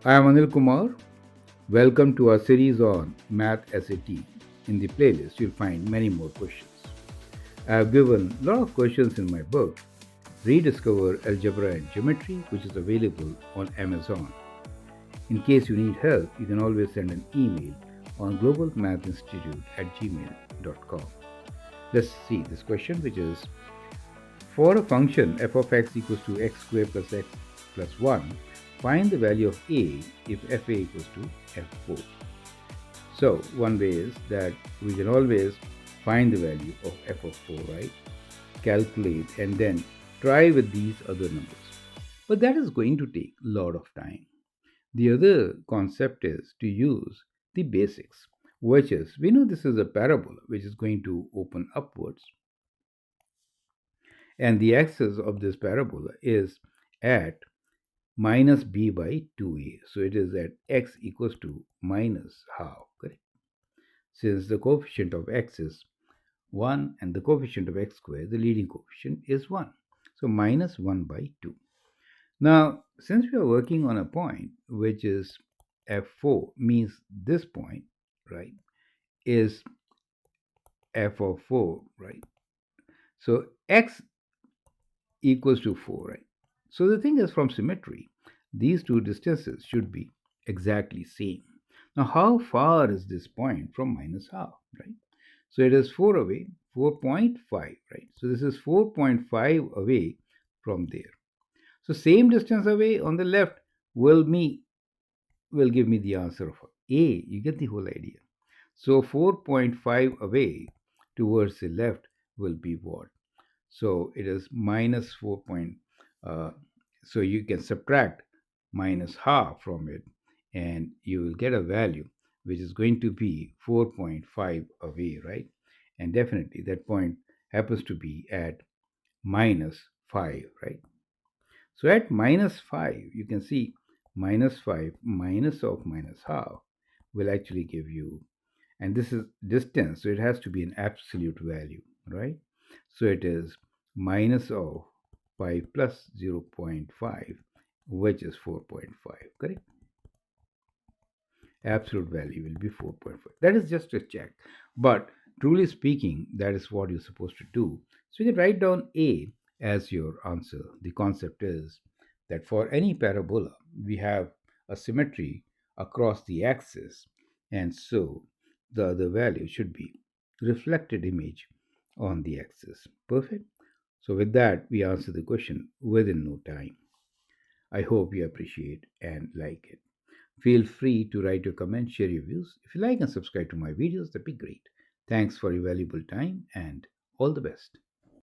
I am Anil Kumar. Welcome to our series on Math SAT. In the playlist, you'll find many more questions. I have given a lot of questions in my book, Rediscover Algebra and Geometry, which is available on Amazon. In case you need help, you can always send an email on globalmathinstitute@gmail.com. Let's see this question, which is for a function f of x equals to x squared plus x plus 1, find the value of a if fa equals to f4. So one way is that we can always find the value of f of 4, right? Calculate and then try with these other numbers. But that is going to take a lot of time. The other concept is to use the basics, which is we know this is a parabola which is going to open upwards, and the axis of this parabola is at minus b by 2a. So it is at x equals to minus half, correct? Since the coefficient of x is 1 and the coefficient of x squared, the leading coefficient is 1. So minus 1 by 2. Now, since we are working on a point which is f4, means this point, right, is f of 4, right? So x equals to 4, right? So the thing is, from symmetry, these two distances should be exactly same. Now, how far is this point from minus half, right? So it is 4 away, 4.5, right? So this is 4.5 away from there. So same distance away on the left will give me the answer of A. You get the whole idea. So 4.5 away towards the left will be what? So it is minus 4. So you can subtract minus half from it, and you will get a value which is going to be 4.5 away, right? And definitely that point happens to be at minus 5, right? So at minus 5, you can see minus 5 minus of minus half will actually give you, and this is distance, so it has to be an absolute value, right? So it is minus of 5 plus 0.5, which is 4.5, correct? Absolute value will be 4.5. That is just a check. But truly speaking, that is what you're supposed to do. So you can write down A as your answer. The concept is that for any parabola, we have a symmetry across the axis, and so the other value should be reflected image on the axis. Perfect. So with that, we answer the question within no time. I hope you appreciate and like it. Feel free to write your comments, share your views. If you like and subscribe to my videos, that'd be great. Thanks for your valuable time and all the best.